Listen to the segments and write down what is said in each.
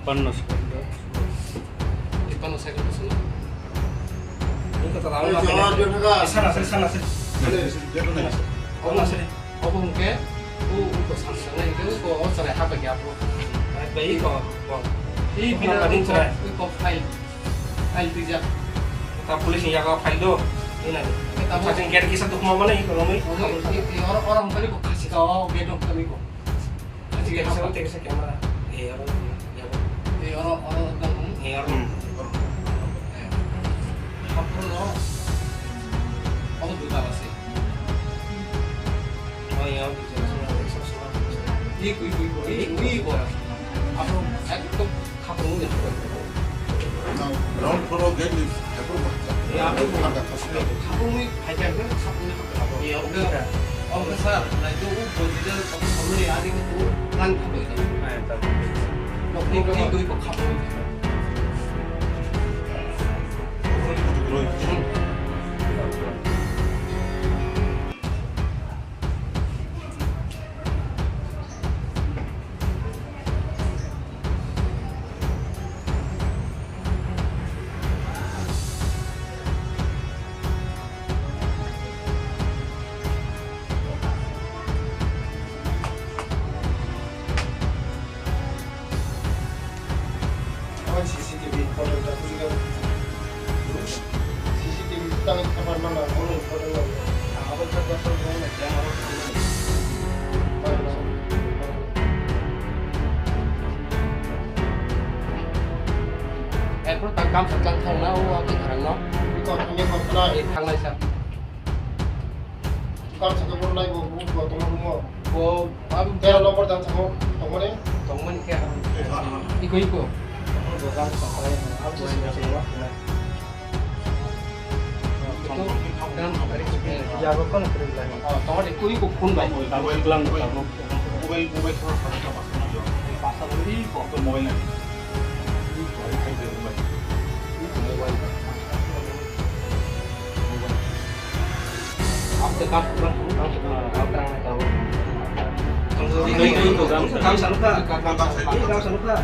52 second 52 second ছিল itu terlalu lama sana Apa mungkin ku sanksana itu ku cerai apa gitu baik kok ini kenapa din cerai ku file tidak kita polisi yang jaga file do ini saking kira kisah tuh mau mana itu kami orang kali kok kasih kau gitu kami kok kasih kita apa bisa kasih kamera orang dan orang apa lo aku juga masih oh iya 이거 앞으로 또 가보는 게 좋을 거고 그런 프로그램이 앞으로 먹자. 예 앞으로 가보는 발견을 가보는 거 예, 그래서 나 이거 보지를 선물이 아니고 난 가보게 돼. 이거 가보는 거. CCTV 포토가 우리가 CCTV 땅에 가만만 보는 포토가 아버지 같은 경우는 Em có tăng cam sạch căng thằng nó cái thằng nó 이거 당연히 없구나. thằng này sao 깜짝이야 몰라 이거 뭐 동물 뭐 내가 넘버 단 타고 동물에 동문 kia 이거 dua kali sampai aku sudah keluar itu dengan hari ini ya aku kan kerja toh itu pun baik mobil bilang 모바일 pasal ini kok 모바일 aku tetap terang tahu itu kamu saluka kamu saluka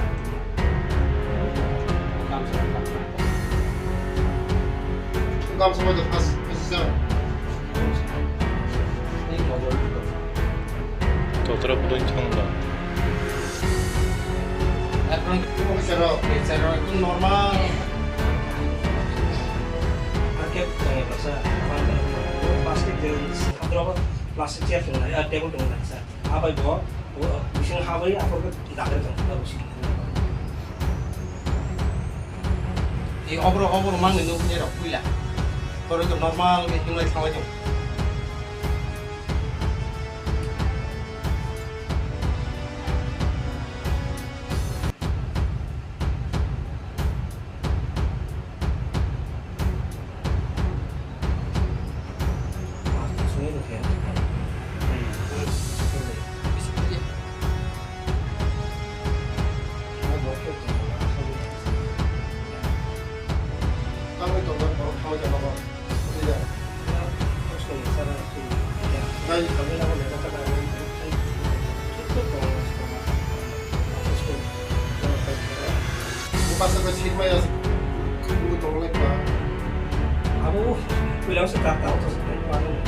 감사합니다. 가시죠. 더 들어보더니 찾는다. Cara itu normal. market yang biasa plastik dengan berapa plastik chef dengan ya table dengan biasa apa itu bisa habai apa ke tidak ada kan harus Ini obrol mang itu punya punya. Kalau itu normal kayak mulai sama aja. langsung itu ya kamu itu kamu jangan apa. Tidak. terus kalau misalnya Baik. kami lakukan mereka kata itu Bukan ke sini ya. Kamu tolong apa? aku bilang setiap tahun terus aku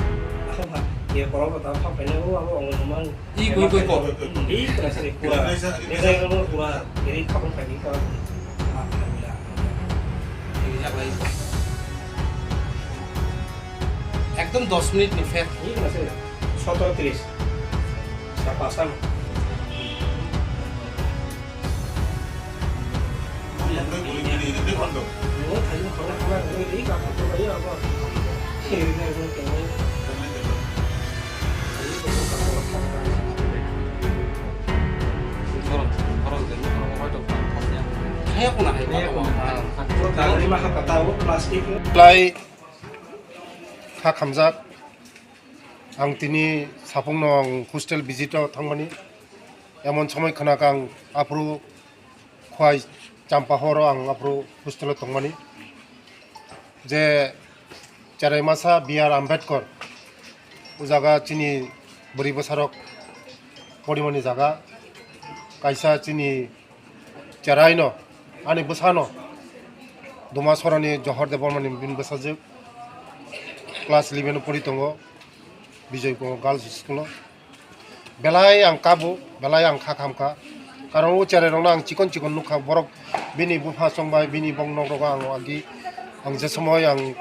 ya kalau kau tahu apa ini aku ngomong Iku. itu nasi kurang ini saya ngomong kurang jadi kapan pagi kau alhamdulillah Ini siapa itu? একদম 10 minute নি ফের ini masih 130 saya pasang ini tadi kalau ini kapan tuh kayak apa ini 하얗구나 kalau lima hak tahu plastik 플라이 카 감작 앙티니 사폭농 호스텔 비지터 탕머니 야몬 처음에 크나강 앞으로 코아이 짬파호로 앙 앞으로 호스텔로 탕머니 제 짜레마사 비알 암베트커 우자가 지니 머리보 사럭 머리머니 자가 가이사 지니 Ceraino, ani Busano, Duma Sorani, Johor de Borman in Basazu, class 11 Poritongo, Vijay Girls School, Belai ang Kabu, Belai ang Kakamka, Karo Cererona ang Chikon Nuka Borok, Bini Buha Songbai, Bini Bong Noroga ang Agi, ang Jasamoy ang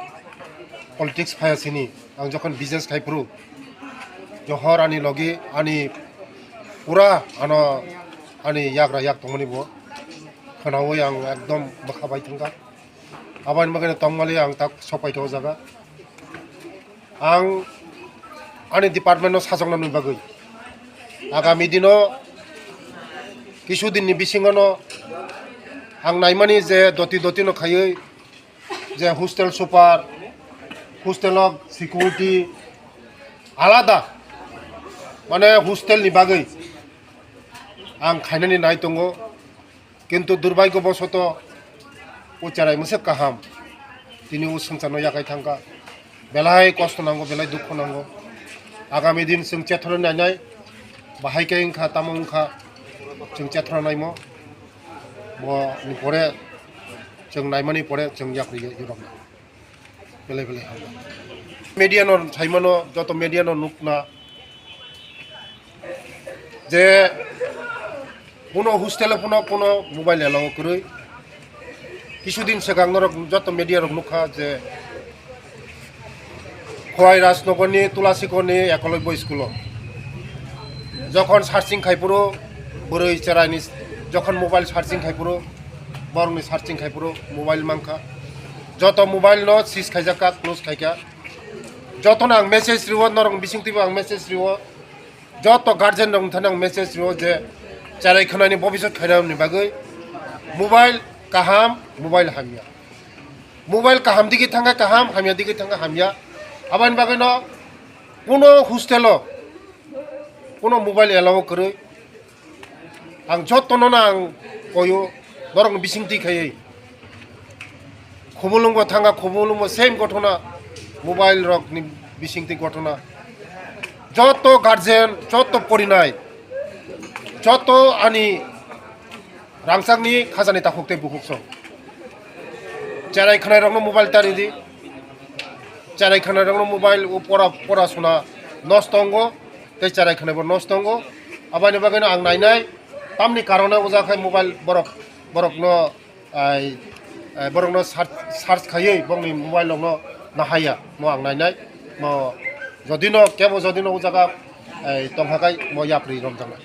politics kaya sini, ang Jokon business kay Pru, Johor ani Logi, ani Pura, ani Yagra Yak Tomoni Bo. Kanawo yang ekdom bakabay tangga. Aban magana tongmali ang tak sopay to jaga. Ang ani department no sajong namni bagoy. Agami dino kisudin ni bisingono ang naimani je doti no khayoy je hostel super hostel of security alada mane hostel ni bagoy ang khainani nai tongo কিন্তু দুর্ভাগ্যবশত ও চারাই মুসে কাহাম তিনি ও সংসারনো याखाय थांगा बेलाय कष्ट नांगौ बेलाय दुख नांगौ आगामी दिन जों चेथर नायनाय बाहायके इंखा तामंखा जों चेथर नायमो नि परे जों नायमानि परे जों याखरि युरम बेलाय बेलाय मीडिया न थाइमानो जत मीडिया न नुकना जे পুনো হোস্টেলে পুনো মোবাইল এলাও করে কিছুদিন সেগাংর যত মিডিয়ার নুখা যে খোয়াই রাজনগরনি তুলাসিকনি একলব্য স্কুল যখন সার্চিং খাইপুরো বরৈ চেরাইনি যখন মোবাইল সার্চিং খাইপুরো বরংনি সার্চিং খাইপুরো মোবাইল মাংখা যত মোবাইল ন সিজ খাইজাকা ক্লোজ খাইকা যত না মেসেজ রিও নরং বিসিংতিবো আং মেসেজ রিও যত গার্জেন রং থানাং মেসেज রিও जे Carai khanani bobisot khainam ni bagai mobile kaham mobile hamya mobile kaham digi thanga kaham hamya digi thanga hamya aban bagai no puno hostelo puno mobile allow kore ang jotono na ang koyo norong bisingti khayai khobulungbo thanga khobulungbo same gotona mobile rok ni bisingti gotona joto guardian joto porinai যত আনি রাংসাংনি খাজানি তাখুকতে বুকুকসং চারাই খানাই রং mobile তারিদি চারাই খানাই রং mobile ও পড়াশোনা নষ্টঙ্গ তে চারাই খানাইবো নষ্টঙ্গ আবানি বাগানো আং নাইনাই তামনি কারণে ওজাখাই mobile বরক ন search খাইयै বংনি mobile ন নাহায়া মো আং নাইনাই মো যদিনো কেবো যদিনো ওজাগা তংহাকাই মো ইয়াপ্রি রমজাংনা